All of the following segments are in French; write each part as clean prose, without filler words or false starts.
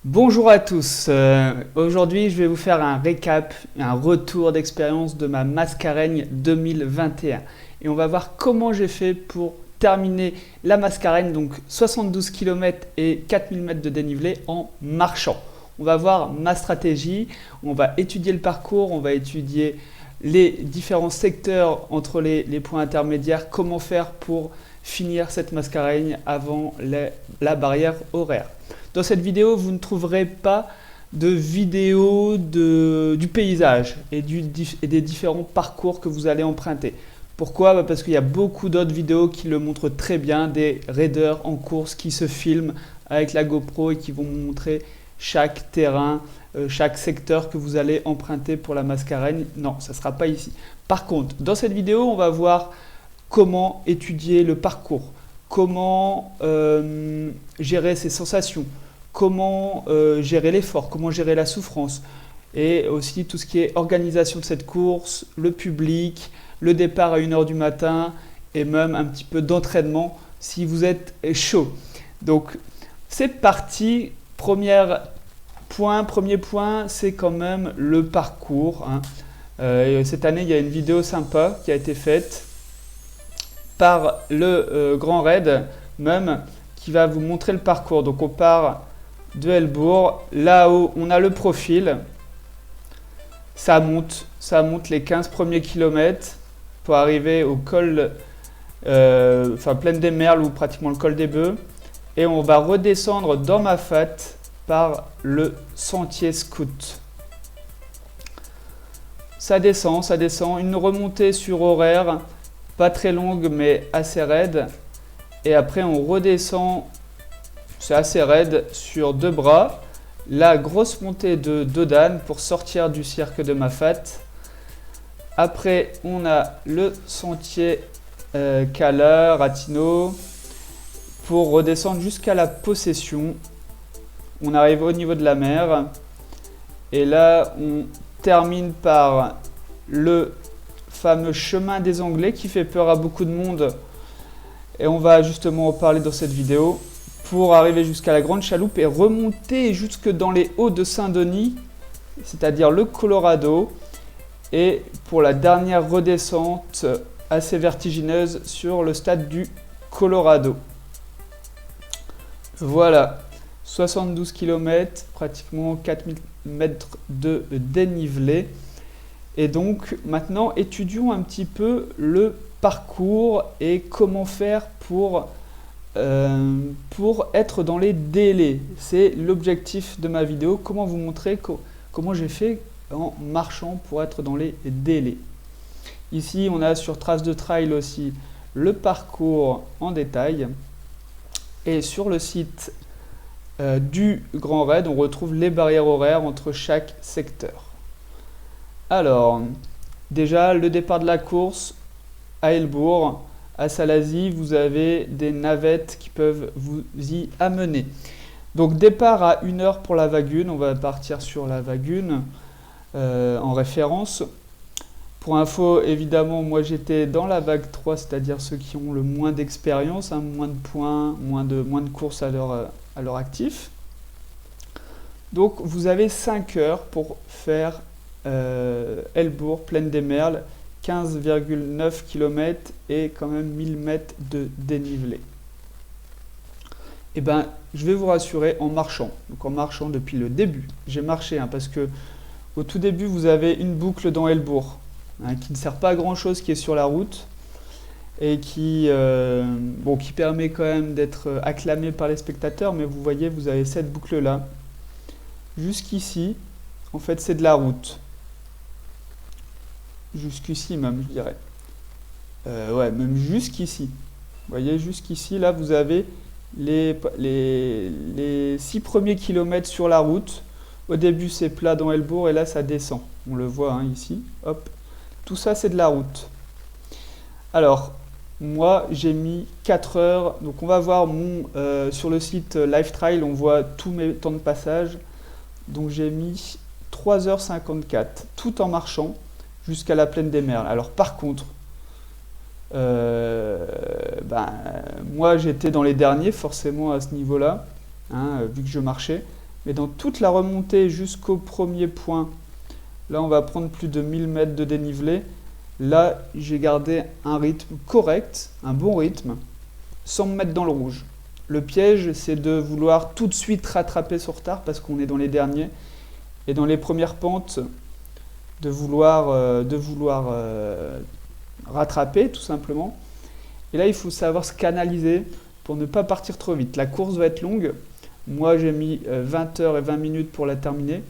Bonjour à tous, aujourd'hui je vais vous faire un récap, un retour d'expérience de ma Mascareigne 2021 et on va voir comment j'ai fait pour terminer la Mascareigne, donc 72 km et 4000 mètres de dénivelé en marchant. On va voir ma stratégie, on va étudier le parcours, on va étudier les différents secteurs entre les points intermédiaires, comment faire pour finir cette Mascareigne avant la barrière horaire. Dans cette vidéo, vous ne trouverez pas de vidéo du paysage et des différents parcours que vous allez emprunter. Pourquoi? Parce qu'il y a beaucoup d'autres vidéos qui le montrent très bien, des raiders en course qui se filment avec la GoPro et qui vont vous montrer chaque terrain, chaque secteur que vous allez emprunter pour la Mascareigne. Non, ça ne sera pas ici. Par contre, dans cette vidéo, on va voir comment étudier le parcours, comment gérer ses sensations, comment gérer l'effort, comment gérer la souffrance, et aussi tout ce qui est organisation de cette course, le public, le départ à 1h du matin, et même un petit peu d'entraînement si vous êtes chaud. Donc c'est parti, premier point, c'est quand même le parcours, hein. Cette année, il y a une vidéo sympa qui a été faite par le Grand Raid même, qui va vous montrer le parcours. Donc on part de Helbourg, là-haut on a le profil, ça monte les 15 premiers kilomètres pour arriver au col, plaine des Merles ou pratiquement le col des Bœufs, et on va redescendre dans Mafate par le sentier scout. Ça descend, une remontée sur horaire, pas très longue mais assez raide, et après on redescend, c'est assez raide, sur 2 bras, la grosse montée de Dodane pour sortir du cirque de Mafate. Après on a le sentier Cala, Ratino, pour redescendre jusqu'à la Possession. On arrive au niveau de la mer, et là on termine par le fameux chemin des Anglais qui fait peur à beaucoup de monde, et on va justement en parler dans cette vidéo, pour arriver jusqu'à la Grande Chaloupe et remonter jusque dans les Hauts de Saint-Denis, c'est-à-dire le Colorado, et pour la dernière redescente assez vertigineuse sur le stade du Colorado. Voilà, 72 km, pratiquement 4000 mètres de dénivelé. Et donc maintenant étudions un petit peu le parcours et comment faire pour être dans les délais. C'est l'objectif de ma vidéo, comment vous montrer comment j'ai fait en marchant pour être dans les délais. Ici on a sur Trace de Trail aussi le parcours en détail, et sur le site du Grand Raid on retrouve les barrières horaires entre chaque secteur. Alors, déjà, le départ de la course à Helbourg, à Salazie, vous avez des navettes qui peuvent vous y amener. Donc, départ à 1h pour la vague 1, on va partir sur la vague 1 en référence. Pour info, évidemment, moi j'étais dans la vague 3, c'est-à-dire ceux qui ont le moins d'expérience, hein, moins de points, moins de courses à leur actif. Donc, vous avez 5 heures pour faire Helbourg, plaine des Merles, 15,9 km et quand même 1000 mètres de dénivelé. Et ben, je vais vous rassurer en marchant. Donc en marchant depuis le début, j'ai marché, hein, parce que au tout début vous avez une boucle dans Helbourg, hein, qui ne sert pas à grand chose, qui est sur la route et qui permet quand même d'être acclamé par les spectateurs, mais vous voyez, vous avez cette boucle là jusqu'ici. En fait, c'est de la route. Jusqu'ici même, je dirais. Ouais, même jusqu'ici. Vous voyez, jusqu'ici, là, vous avez les 6 premiers kilomètres sur la route. Au début, c'est plat dans Helbourg, et là, ça descend. On le voit, hein, ici. Hop. Tout ça, c'est de la route. Alors, moi, j'ai mis 4 heures. Donc, on va voir sur le site Live-Trail, on voit tous mes temps de passage. Donc, j'ai mis 3h54, tout en marchant, jusqu'à la plaine des Merles. Alors par contre, moi j'étais dans les derniers forcément à ce niveau-là, hein, vu que je marchais. Mais dans toute la remontée jusqu'au premier point, là on va prendre plus de 1000 mètres de dénivelé. Là, j'ai gardé un rythme correct, un bon rythme, sans me mettre dans le rouge. Le piège, c'est de vouloir tout de suite rattraper son retard parce qu'on est dans les derniers. Et dans les premières pentes, de vouloir rattraper tout simplement. Et là, il faut savoir se canaliser pour ne pas partir trop vite. La course va être longue. Moi, j'ai mis 20 heures et 20 minutes pour la terminer.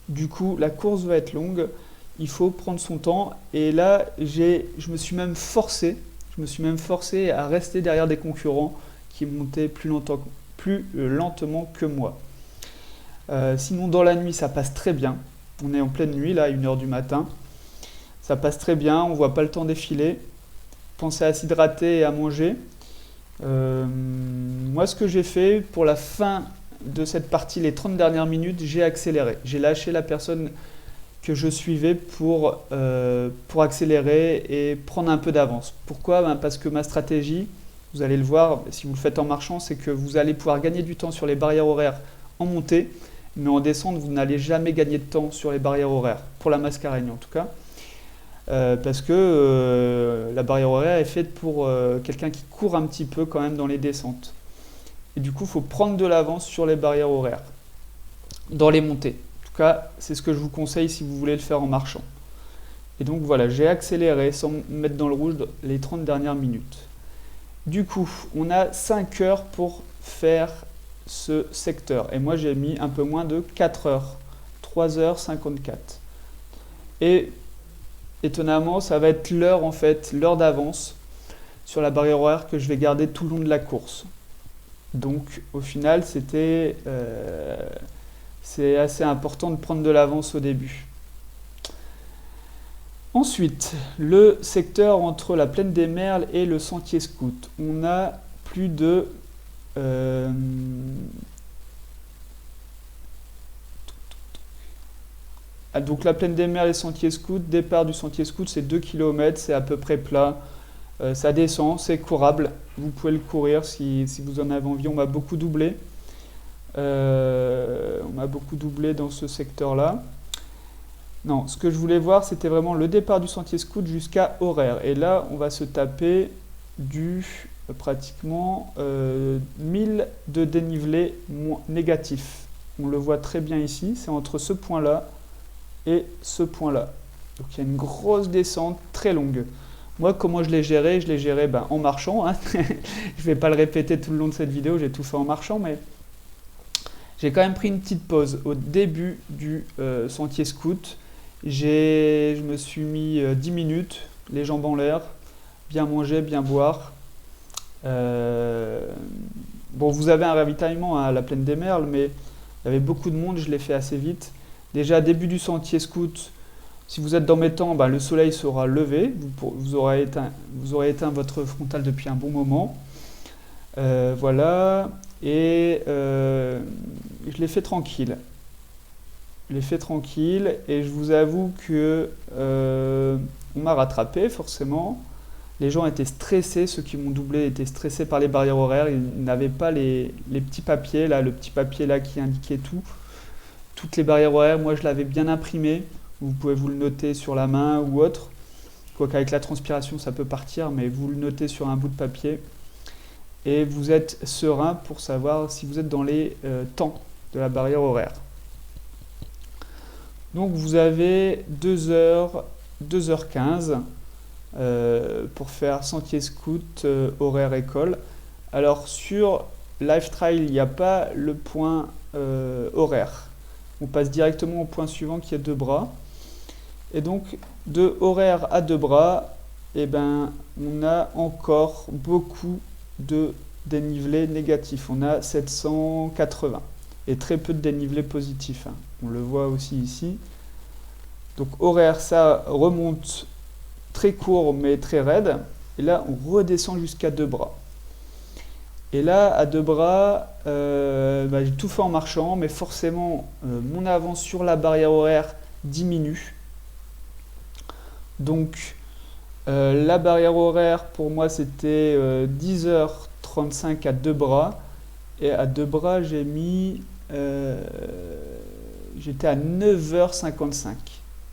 Du coup, la course va être longue. Il faut prendre son temps. Et là, je me suis même forcé à rester derrière des concurrents qui montaient plus lentement que moi. Sinon, dans la nuit, ça passe très bien. On est en pleine nuit, là, 1 h du matin. Ça passe très bien, on ne voit pas le temps défiler. Pensez à s'hydrater et à manger. Moi, ce que j'ai fait pour la fin de cette partie, les 30 dernières minutes, j'ai accéléré. J'ai lâché la personne que je suivais pour accélérer et prendre un peu d'avance. Pourquoi ? Parce que ma stratégie, vous allez le voir, si vous le faites en marchant, c'est que vous allez pouvoir gagner du temps sur les barrières horaires en montée, mais en descente, vous n'allez jamais gagner de temps sur les barrières horaires, pour la Mascareigne en tout cas. Parce que la barrière horaire est faite pour quelqu'un qui court un petit peu quand même dans les descentes. Et du coup, il faut prendre de l'avance sur les barrières horaires, dans les montées. En tout cas, c'est ce que je vous conseille si vous voulez le faire en marchant. Et donc voilà, j'ai accéléré sans me mettre dans le rouge les 30 dernières minutes. Du coup, on a 5 heures pour faire ce secteur. Et moi, j'ai mis un peu moins de 4 heures, 3h54. Et étonnamment, ça va être l'heure en fait, l'heure d'avance sur la barrière horaire que je vais garder tout le long de la course. Donc au final, c'est assez important de prendre de l'avance au début. Ensuite, le secteur entre la plaine des Merles et le sentier scout. On a plus de donc la plaine des Merles et le sentier scout, départ du sentier scout, c'est 2 km, c'est à peu près plat. Ça descend, c'est courable. Vous pouvez le courir si vous en avez envie. On m'a beaucoup doublé. Dans ce secteur-là. Non, ce que je voulais voir, c'était vraiment le départ du sentier scout jusqu'à horaire. Et là, on va se taper du pratiquement 1000 de dénivelé négatif. On le voit très bien ici, c'est entre ce point-là et ce point-là. Donc il y a une grosse descente très longue. Moi, comment je l'ai géré? Je l'ai géré en marchant. Hein. Je ne vais pas le répéter tout le long de cette vidéo, j'ai tout fait en marchant, mais j'ai quand même pris une petite pause au début du sentier scout. Je me suis mis 10 minutes, les jambes en l'air, bien manger, bien boire. Bon, vous avez un ravitaillement à la plaine des Merles, mais il y avait beaucoup de monde, je l'ai fait assez vite. Déjà, début du sentier scout, si vous êtes dans mes temps, le soleil sera levé, vous aurez éteint votre frontal depuis un bon moment. Voilà, et je l'ai fait tranquille. Et je vous avoue que on m'a rattrapé forcément. Les gens étaient stressés, ceux qui m'ont doublé étaient stressés par les barrières horaires. Ils n'avaient pas les petits papiers, là, le petit papier là qui indiquait toutes les barrières horaires. Moi, je l'avais bien imprimé. Vous pouvez vous le noter sur la main ou autre. Quoiqu'avec la transpiration, ça peut partir, mais vous le notez sur un bout de papier. Et vous êtes serein pour savoir si vous êtes dans les temps de la barrière horaire. Donc vous avez 2h15 pour faire sentier scout, horaire école. Alors sur Live Trail, il n'y a pas le point horaire. On passe directement au point suivant qui est 2 bras. Et donc de horaire à 2 bras, on a encore beaucoup de dénivelé négatif. On a 780 et très peu de dénivelé positif. Hein. On le voit aussi ici. Donc horaire, ça remonte très court mais très raide. Et là, on redescend jusqu'à 2 bras. Et là, à 2 bras, j'ai tout fait en marchant, mais forcément, mon avance sur la barrière horaire diminue. Donc, la barrière horaire, pour moi, c'était 10h35 à 2 bras. Et à 2 bras, j'ai mis j'étais à 9h55.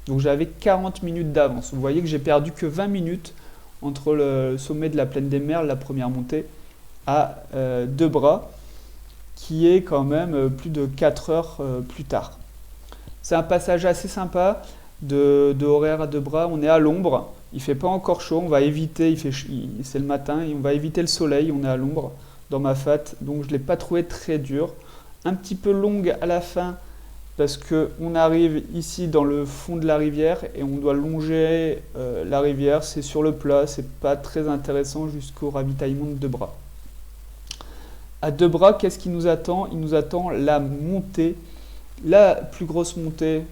Donc j'avais 40 minutes d'avance. Vous voyez que j'ai perdu que 20 minutes entre le sommet de la plaine des Merles, la première montée, à Debras, qui est quand même plus de 4 heures plus tard. C'est un passage assez sympa de Horaire à Debras. On est à l'ombre, il fait pas encore chaud, on va éviter, c'est le matin, et on va éviter le soleil, on est à l'ombre dans ma fat, donc je ne l'ai pas trouvé très dur. Un petit peu longue à la fin, parce qu'on arrive ici dans le fond de la rivière et on doit longer la rivière, c'est sur le plat, c'est pas très intéressant jusqu'au ravitaillement de Debras. À Debras, qu'est-ce qui nous attend? Il nous attend la montée, la plus grosse montée.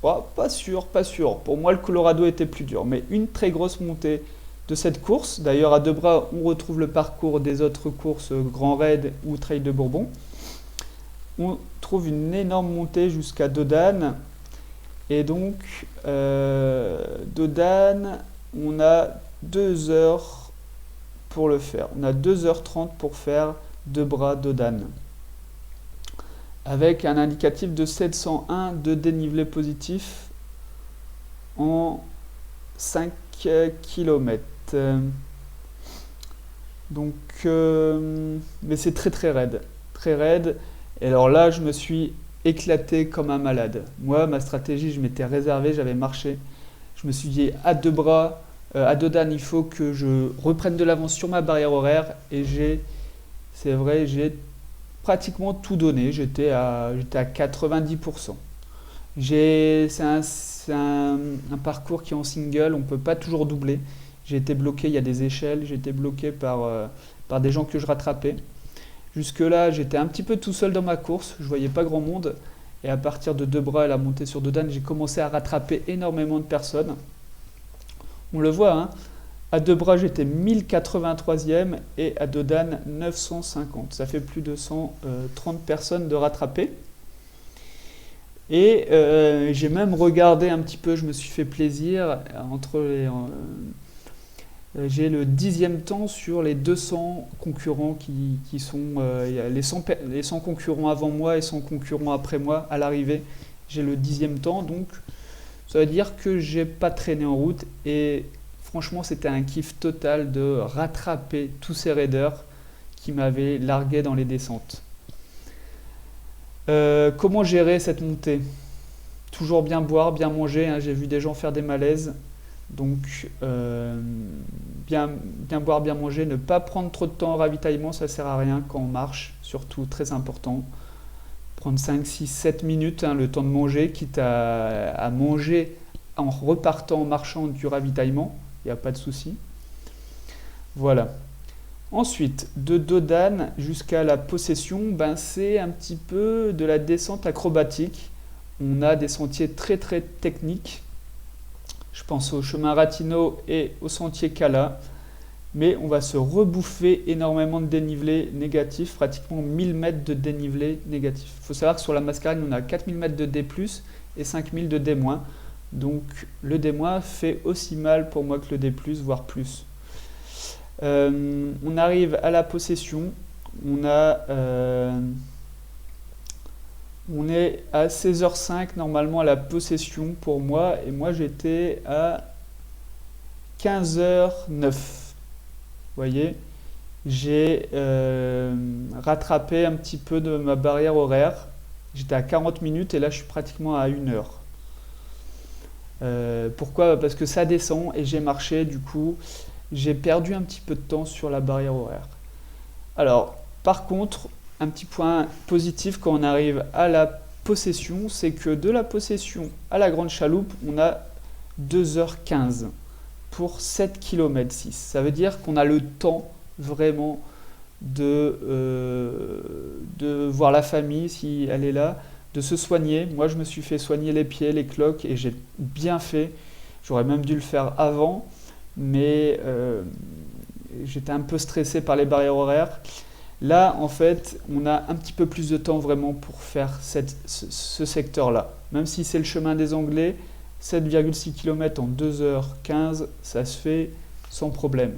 Oh, pas sûr, pas sûr. Pour moi, le Colorado était plus dur, mais une très grosse montée de cette course. D'ailleurs, à Debras, on retrouve le parcours des autres courses Grand Raid ou Trail de Bourbon. On trouve une énorme montée jusqu'à Dodane. Et donc, Dodane, on a 2 heures pour le faire. On a 2h30 pour faire Debras-Dodane. Avec un indicatif de 701 de dénivelé positif en 5 km. Donc, mais c'est très très raide. Très raide. Et alors là, je me suis éclaté comme un malade. Moi, ma stratégie, je m'étais réservé, j'avais marché. Je me suis dit, à Dodane, il faut que je reprenne de l'avance sur ma barrière horaire. Et c'est vrai, j'ai pratiquement tout donné. J'étais à 90%. C'est un parcours qui est en single, on ne peut pas toujours doubler. J'ai été bloqué, il y a des échelles, j'ai été bloqué par des gens que je rattrapais. Jusque-là, j'étais un petit peu tout seul dans ma course, je ne voyais pas grand monde. Et à partir de Debras et la montée sur Dodane, j'ai commencé à rattraper énormément de personnes. On le voit, hein. À Debras, j'étais 1083e et à Dodane, 950. Ça fait plus de 130 personnes de rattraper. Et j'ai même regardé un petit peu, je me suis fait plaisir. J'ai le 10e temps sur les 200 concurrents qui sont... il y a les 100 concurrents avant moi et 100 concurrents après moi à l'arrivée. J'ai le 10e temps, donc ça veut dire que j'ai pas traîné en route. Et franchement, c'était un kiff total de rattraper tous ces raiders qui m'avaient largué dans les descentes. Comment gérer cette montée? Toujours bien boire, bien manger, hein, j'ai vu des gens faire des malaises. Donc, bien boire, bien manger, ne pas prendre trop de temps au ravitaillement, ça sert à rien quand on marche, surtout très important. Prendre 5, 6, 7 minutes, hein, le temps de manger, quitte à manger en repartant, en marchant du ravitaillement, il n'y a pas de souci. Voilà. Ensuite, de Dodane jusqu'à la possession, c'est un petit peu de la descente acrobatique. On a des sentiers très très techniques. Je pense au chemin Ratinho et au sentier Cala. Mais on va se rebouffer énormément de dénivelé négatif, pratiquement 1000 mètres de dénivelé négatif. Il faut savoir que sur la Mascarene, on a 4000 mètres de D+, et 5000 de D-. Donc le D- fait aussi mal pour moi que le D+, voire plus. On arrive à la possession. On est à 16h05 normalement à la possession pour moi. Et moi j'étais à 15h09. Vous voyez, j'ai rattrapé un petit peu de ma barrière horaire. J'étais à 40 minutes et là je suis pratiquement à 1 heure. Pourquoi? Parce que ça descend et j'ai marché, du coup j'ai perdu un petit peu de temps sur la barrière horaire. Alors par contre, un petit point positif quand on arrive à la possession, c'est que de la possession à la Grande Chaloupe, on a 2h15 pour 7 km 6. Ça veut dire qu'on a le temps vraiment de voir la famille si elle est là, de se soigner. Moi je me suis fait soigner les pieds, les cloques et j'ai bien fait. J'aurais même dû le faire avant, mais j'étais un peu stressé par les barrières horaires. Là, en fait, on a un petit peu plus de temps vraiment pour faire ce secteur-là. Même si c'est le chemin des Anglais, 7,6 km en 2h15, ça se fait sans problème.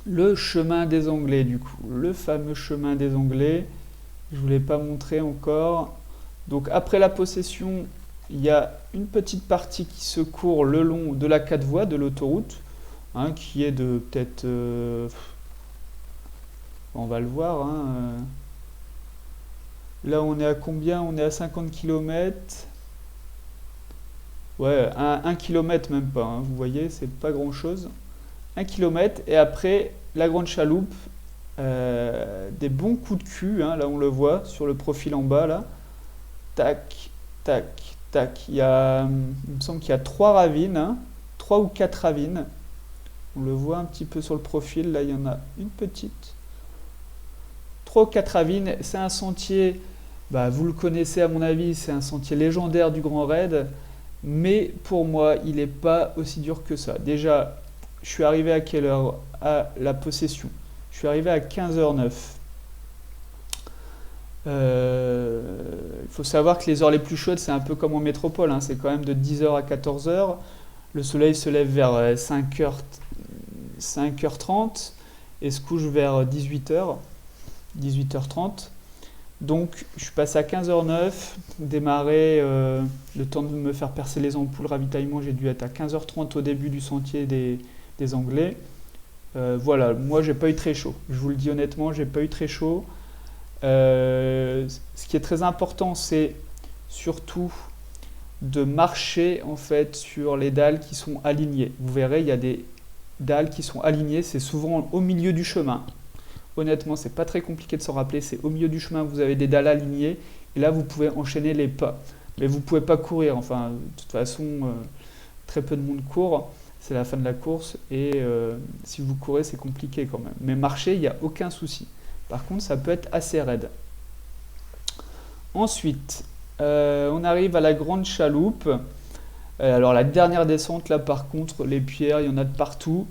Le chemin des Anglais, du coup, le fameux chemin des Anglais. Je ne vous l'ai pas montré encore. Donc après la possession, il y a une petite partie qui se court le long de la 4 voies de l'autoroute, hein, qui est de peut-être... on va le voir. Hein. Là, on est à combien? On est à 50 km. Ouais, 1 km même pas. Hein, vous voyez, c'est pas grand-chose. 1 km. Et après, la grande chaloupe, des bons coups de cul. Hein, là, on le voit sur le profil en bas. Là. Tac, tac, tac. Il me semble qu'il y a 3 ravines. Hein, 3 ou 4 ravines. On le voit un petit peu sur le profil. Là, il y en a une petite. 3 ou 4 ravines. C'est un sentier, bah, vous le connaissez à mon avis, c'est un sentier légendaire du Grand Raid. Mais pour moi, il n'est pas aussi dur que ça. Déjà, je suis arrivé à quelle heure? À la possession. Je suis arrivé à 15h09. Il faut savoir que les heures les plus chaudes, c'est un peu comme en métropole. Hein, c'est quand même de 10h à 14h. Le soleil se lève vers 5h30 et se couche vers 18h, 18h30. Donc, je suis passé à 15h09, démarré, le temps de me faire percer les ampoules, ravitaillement, j'ai dû être à 15h30 au début du sentier des Anglais. Voilà, moi, j'ai pas eu très chaud. Je vous le dis honnêtement, j'ai pas eu très chaud. Ce qui est très important, c'est surtout de marcher en fait sur les dalles qui sont alignées. Vous verrez, il y a des dalles qui sont alignées, c'est souvent au milieu du chemin. Honnêtement, c'est pas très compliqué de s'en rappeler, c'est au milieu du chemin, vous avez des dalles alignées, et là vous pouvez enchaîner les pas. Mais vous pouvez pas courir, enfin, de toute façon, très peu de monde court, c'est la fin de la course, et si vous courez, c'est compliqué quand même. Mais marcher, il n'y a aucun souci. Par contre, ça peut être assez raide. Ensuite, on arrive à la grande chaloupe. Alors la dernière descente, là par contre, les pierres, il y en a de partout.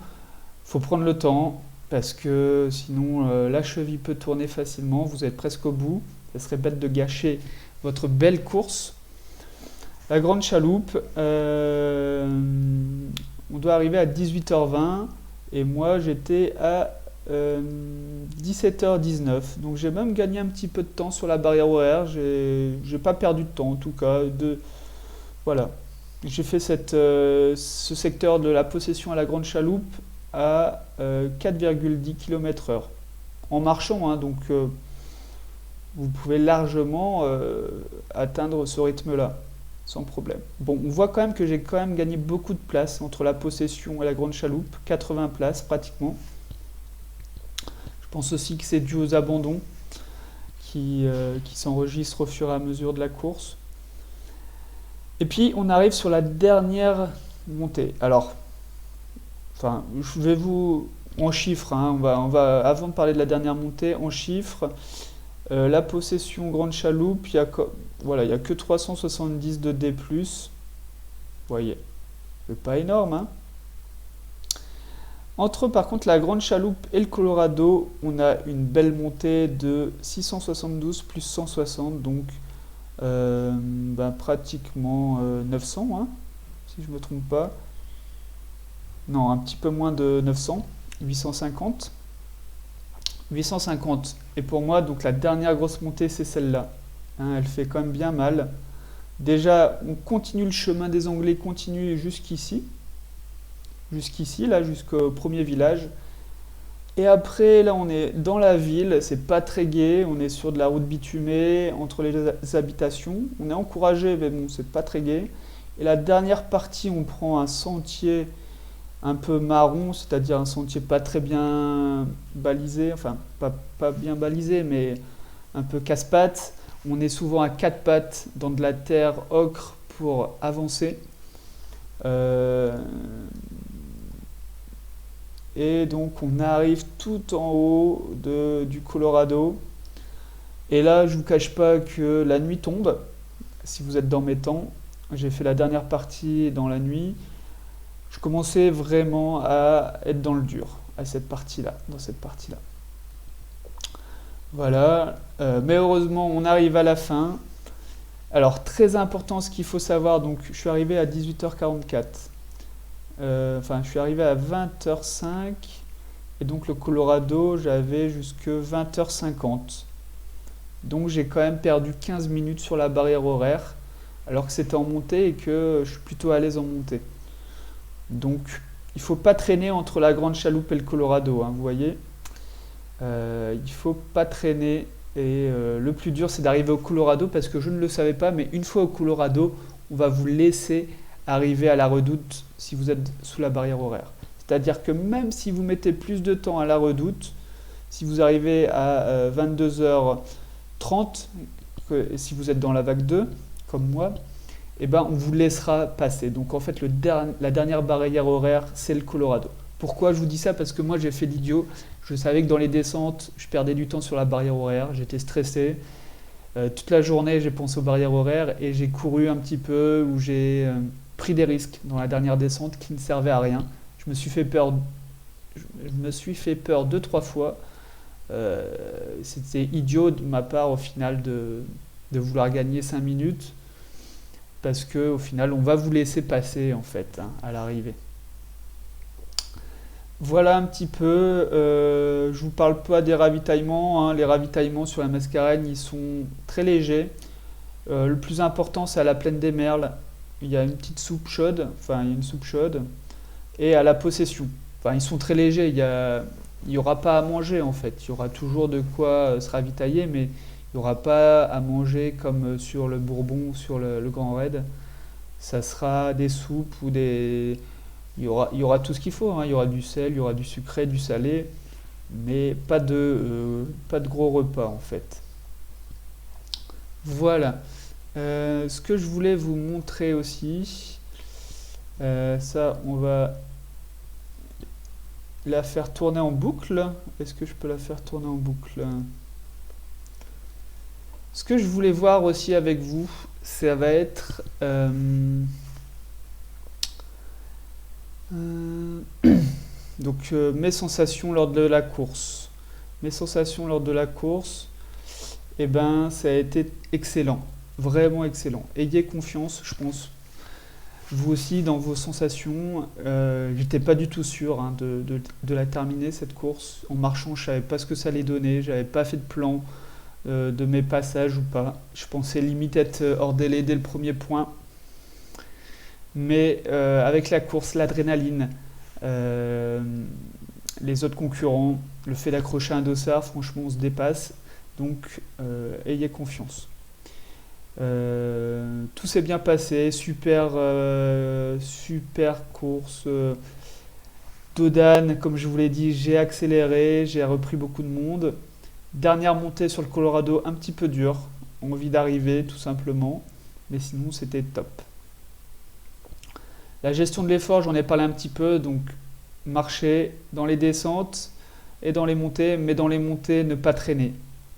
Faut prendre le temps, parce que sinon la cheville peut tourner facilement, vous êtes presque au bout, ça serait bête de gâcher votre belle course. La grande chaloupe, on doit arriver à 18h20 et moi j'étais à 17h19, donc j'ai même gagné un petit peu de temps sur la barrière horaire, j'ai pas perdu de temps en tout cas, voilà. J'ai fait ce secteur de la possession à la grande chaloupe à 4,10 km/h en marchant, hein, donc vous pouvez largement atteindre ce rythme-là sans problème. Bon, on voit quand même que j'ai quand même gagné beaucoup de place entre la possession et la grande chaloupe, 80 places pratiquement. Je pense aussi que c'est dû aux abandons qui s'enregistrent au fur et à mesure de la course. Et puis on arrive sur la dernière montée. Alors, enfin, je vais vous en chiffres. Hein, on va, avant de parler de la dernière montée, en chiffres, la possession grande chaloupe, il y a que 370 de D+. Vous voyez, c'est pas énorme. Hein. Entre par contre la grande chaloupe et le Colorado, on a une belle montée de 672 plus 160, donc pratiquement 900, hein, si je ne me trompe pas. Non, un petit peu moins de 900, 850. 850. Et pour moi, donc la dernière grosse montée, c'est celle-là. Hein, elle fait quand même bien mal. Déjà, on continue le chemin des Anglais, continue jusqu'ici. Jusqu'ici, là, jusqu'au premier village. Et après, là, on est dans la ville, c'est pas très gai, on est sur de la route bitumée, entre les habitations. On est encouragé, mais bon, c'est pas très gai. Et la dernière partie, on prend un sentier un peu marron, c'est-à-dire un sentier pas très bien balisé, enfin, pas bien balisé, mais un peu casse-pattes. On est souvent à 4 pattes dans de la terre ocre pour avancer. Et donc on arrive tout en haut du Colorado. Et là, je ne vous cache pas que la nuit tombe. Si vous êtes dans mes temps, j'ai fait la dernière partie dans la nuit. Je commençais vraiment à être dans le dur, dans cette partie-là. Voilà. Mais heureusement, on arrive à la fin. Alors, très important, ce qu'il faut savoir, donc je suis arrivé à 18h44. Je suis arrivé à 20h05 Et donc le Colorado, j'avais jusque 20h50. Donc j'ai quand même perdu 15 minutes sur la barrière horaire, alors que c'était en montée et que je suis plutôt à l'aise en montée. Donc il ne faut pas traîner entre la Grande Chaloupe et le Colorado, hein, vous voyez. Il ne faut pas traîner. Et le plus dur, c'est d'arriver au Colorado parce que je ne le savais pas, mais une fois au Colorado, on va vous laisser arriver à la redoute si vous êtes sous la barrière horaire. C'est-à-dire que même si vous mettez plus de temps à la redoute, si vous arrivez à 22h30, si vous êtes dans la vague 2, comme moi, eh ben, on vous laissera passer. Donc en fait, la dernière barrière horaire, c'est le Colorado. Pourquoi je vous dis ça? Parce que moi, j'ai fait l'idiot. Je savais que dans les descentes, je perdais du temps sur la barrière horaire. J'étais stressé. Toute la journée, j'ai pensé aux barrières horaires et j'ai couru un petit peu ou j'ai pris des risques dans la dernière descente qui ne servaient à rien. Je me suis fait peur, je me suis fait peur 2-3 fois. C'était idiot de ma part au final de vouloir gagner 5 minutes parce que au final, on va vous laisser passer en fait, hein, à l'arrivée. Voilà un petit peu, je vous parle pas des ravitaillements, hein. Les ravitaillements sur la Mascareigne, ils sont très légers. Le plus important, c'est à la plaine des Merles. Il y a une petite soupe chaude, enfin il y a une soupe chaude, et à la Possession. Enfin, ils sont très légers, il n'y aura pas à manger en fait. Il y aura toujours de quoi se ravitailler, mais il n'y aura pas à manger comme sur le Bourbon ou sur le Grand Raid. Ça sera des soupes ou des... il y aura tout ce qu'il faut, hein. Il y aura du sel, il y aura du sucré, du salé, mais pas de gros repas en fait. Voilà. Ce que je voulais vous montrer aussi, ça on va la faire tourner en boucle. Est-ce que je peux la faire tourner en boucle? Ce que je voulais voir aussi avec vous, ça va être donc mes sensations lors de la course. Mes sensations lors de la course, eh ben, ça a été excellent, vraiment excellent. Ayez confiance, je pense. Vous aussi, dans vos sensations, j'étais pas du tout sûr, hein, de la terminer cette course. En marchant, je savais pas ce que ça allait donner, j'avais pas fait de plan de mes passages ou pas. Je pensais limite être hors délai dès le premier point. Mais avec la course, l'adrénaline, les autres concurrents, le fait d'accrocher un dossard, franchement, on se dépasse. Donc, ayez confiance. Tout s'est bien passé, super course. Dodane, comme je vous l'ai dit, j'ai accéléré, j'ai repris beaucoup de monde. Dernière montée sur le Colorado, un petit peu dur, envie d'arriver tout simplement, mais sinon c'était top. La gestion de l'effort, j'en ai parlé un petit peu, donc marcher dans les descentes et dans les montées, mais dans les montées, ne pas traîner.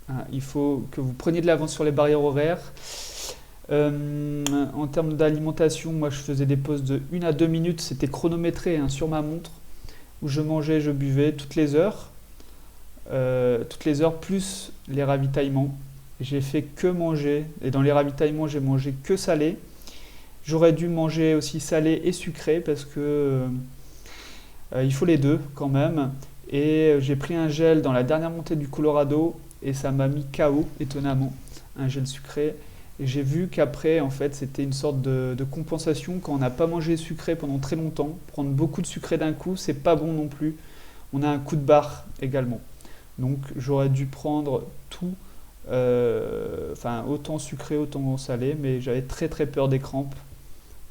Hein, il faut que vous preniez de l'avance sur les barrières horaires. En termes d'alimentation, moi je faisais des pauses de 1 à 2 minutes, c'était chronométré, hein, sur ma montre, où je mangeais, je buvais toutes les heures plus les ravitaillements. J'ai fait que manger, et dans les ravitaillements, j'ai mangé que salé. J'aurais dû manger aussi salé et sucré parce que il faut les deux quand même. Et j'ai pris un gel dans la dernière montée du Colorado et ça m'a mis KO étonnamment, un gel sucré. Et j'ai vu qu'après, en fait, c'était une sorte de compensation quand on n'a pas mangé sucré pendant très longtemps. Prendre beaucoup de sucré d'un coup, c'est pas bon non plus. On a un coup de barre également. Donc j'aurais dû prendre tout, autant sucré, autant salé, mais j'avais très très peur des crampes.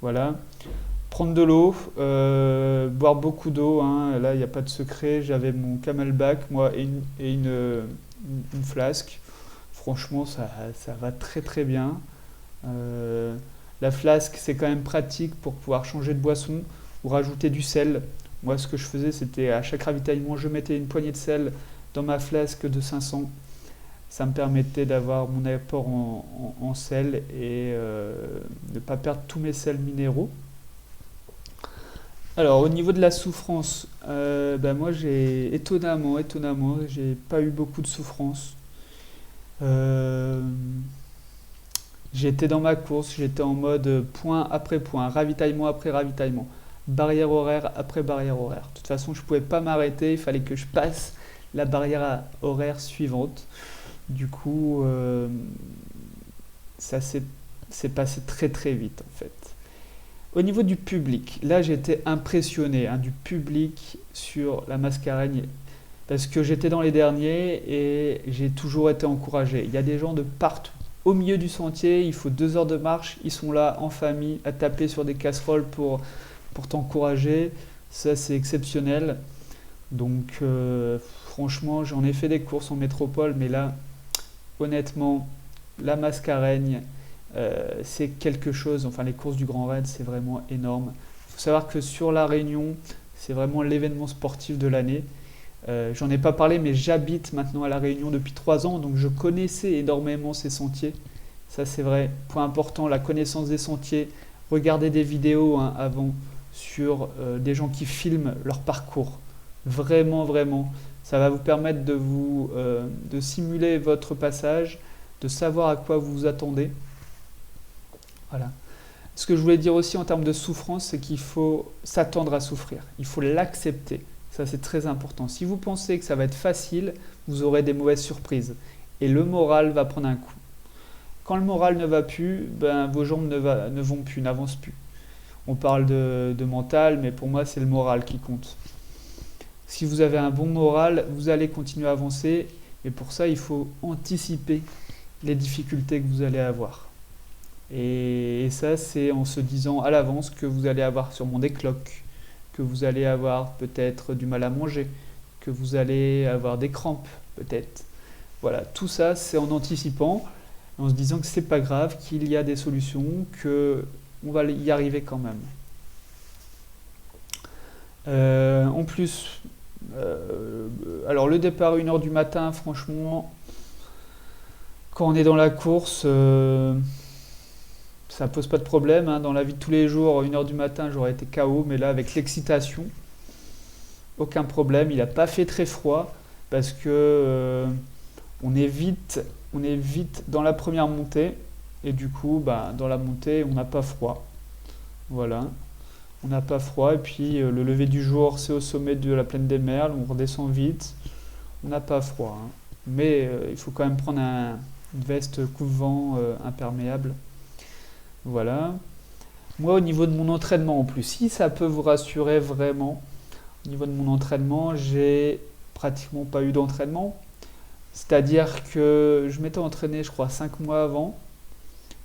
Voilà. Prendre de l'eau, boire beaucoup d'eau, hein. Là, il n'y a pas de secret. J'avais mon Camelback, moi, et une flasque. Franchement, ça va très très bien. La flasque, c'est quand même pratique pour pouvoir changer de boisson ou rajouter du sel. Moi, ce que je faisais, c'était à chaque ravitaillement, je mettais une poignée de sel dans ma flasque de 500. Ça me permettait d'avoir mon apport en sel et de ne pas perdre tous mes sels minéraux. Alors, au niveau de la souffrance, moi, étonnamment, j'ai pas eu beaucoup de souffrance. J'étais dans ma course, j'étais en mode point après point, ravitaillement après ravitaillement. barrière horaire après barrière horaire. De toute façon, je ne pouvais pas m'arrêter, il fallait que je passe la barrière horaire suivante. Du coup, ça s'est passé très très vite en fait. Au niveau du public, là j'ai été impressionné du public sur la Mascareigne parce que j'étais dans les derniers et j'ai toujours été encouragé. Il y a des gens de partout. Au milieu du sentier, il faut 2 heures de marche, ils sont là en famille à taper sur des casseroles pour t'encourager. Ça c'est exceptionnel. Donc franchement, j'en ai fait des courses en métropole, mais là, honnêtement, la Mascareigne, c'est quelque chose, enfin les courses du Grand Raid, c'est vraiment énorme. Il faut savoir que sur la Réunion, c'est vraiment l'événement sportif de l'année. J'en ai pas parlé, mais j'habite maintenant à la Réunion depuis 3 ans, donc je connaissais énormément ces sentiers. Ça c'est vrai, point important, la connaissance des sentiers. Regardez des vidéos avant sur des gens qui filment leur parcours. Vraiment, vraiment. Ça va vous permettre de simuler votre passage, de savoir à quoi vous vous attendez. Voilà. Ce que je voulais dire aussi en termes de souffrance, c'est qu'il faut s'attendre à souffrir. Il faut l'accepter. Ça, c'est très important. Si vous pensez que ça va être facile, vous aurez des mauvaises surprises. Et le moral va prendre un coup. Quand le moral ne va plus, vos jambes ne vont plus, n'avancent plus. On parle de mental, mais pour moi, c'est le moral qui compte. Si vous avez un bon moral, vous allez continuer à avancer. Et pour ça, il faut anticiper les difficultés que vous allez avoir. Et ça, c'est en se disant à l'avance que vous allez avoir sûrement des cloques, que vous allez avoir peut-être du mal à manger, que vous allez avoir des crampes, peut-être. Voilà, tout ça, c'est en anticipant, en se disant que c'est pas grave, qu'il y a des solutions, qu'on va y arriver quand même. En plus, alors le départ 1h du matin, franchement, quand on est dans la course, ça pose pas de problème. Dans la vie de tous les jours, 1h du matin, j'aurais été KO, mais là, avec l'excitation, aucun problème. Il n'a pas fait très froid parce que on est vite dans la première montée et du coup, dans la montée, on n'a pas froid. Voilà. On n'a pas froid, et puis le lever du jour, c'est au sommet de la plaine des Merles, on redescend vite, on n'a pas froid. Mais il faut quand même prendre une veste coupe-vent imperméable. Voilà. Moi, au niveau de mon entraînement en plus, si ça peut vous rassurer vraiment, au niveau de mon entraînement, j'ai pratiquement pas eu d'entraînement. C'est-à-dire que je m'étais entraîné, je crois, 5 mois avant.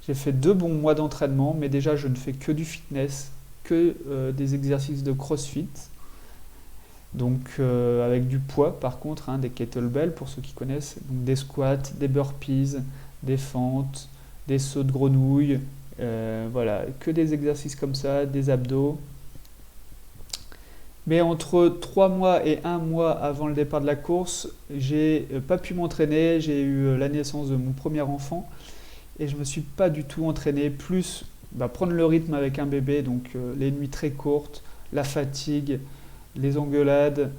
J'ai fait 2 bons mois d'entraînement, mais déjà, je ne fais que du fitness, que des exercices de crossfit, donc avec du poids par contre, des kettlebells pour ceux qui connaissent, donc des squats, des burpees, des fentes, des sauts de grenouille, voilà, que des exercices comme ça, des abdos. Mais entre 3 mois et 1 mois avant le départ de la course, j'ai pas pu m'entraîner, j'ai eu la naissance de mon premier enfant et je me suis pas du tout entraîné, plus prendre le rythme avec un bébé, donc les nuits très courtes, la fatigue, les engueulades,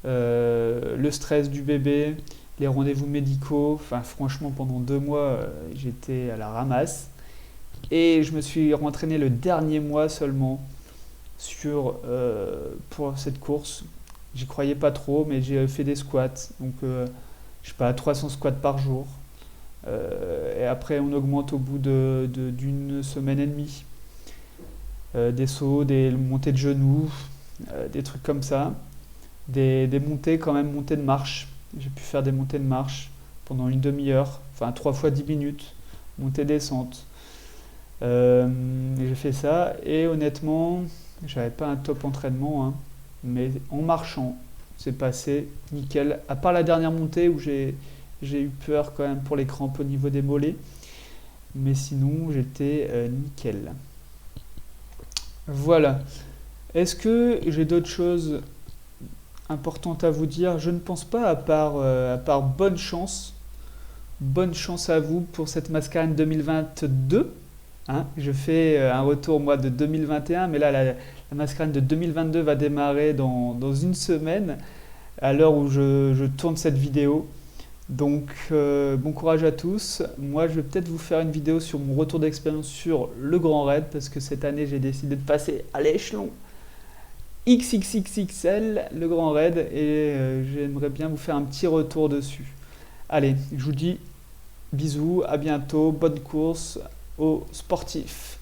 le stress du bébé, les rendez-vous médicaux. Enfin, franchement, pendant 2 mois, j'étais à la ramasse. Et je me suis rentraîné le dernier mois seulement pour cette course. J'y croyais pas trop, mais j'ai fait des squats. Donc, je sais pas, 300 squats par jour. Et après, on augmente au bout d'une semaine et demie. Des sauts, des montées de genoux, des trucs comme ça. Des montées, quand même, montées de marche. J'ai pu faire des montées de marche pendant une demi-heure, enfin 3 fois 10 minutes, montée-descente. J'ai fait ça et honnêtement, j'avais pas un top entraînement, mais en marchant, c'est passé nickel. À part la dernière montée où j'ai eu peur quand même pour les crampes au niveau des mollets. Mais sinon, j'étais nickel. Voilà. Est-ce que j'ai d'autres choses importantes à vous dire? Je ne pense pas, à part bonne chance. Bonne chance à vous pour cette Mascareigne 2022. Je fais un retour moi de 2021, mais là, la Mascareigne de 2022 va démarrer dans une semaine, à l'heure où je tourne cette vidéo. Donc, bon courage à tous. Moi, je vais peut-être vous faire une vidéo sur mon retour d'expérience sur le Grand Raid, parce que cette année, j'ai décidé de passer à l'échelon XXXXL, le grand raid, et j'aimerais bien vous faire un petit retour dessus. Allez, je vous dis bisous, à bientôt, bonne course aux sportifs.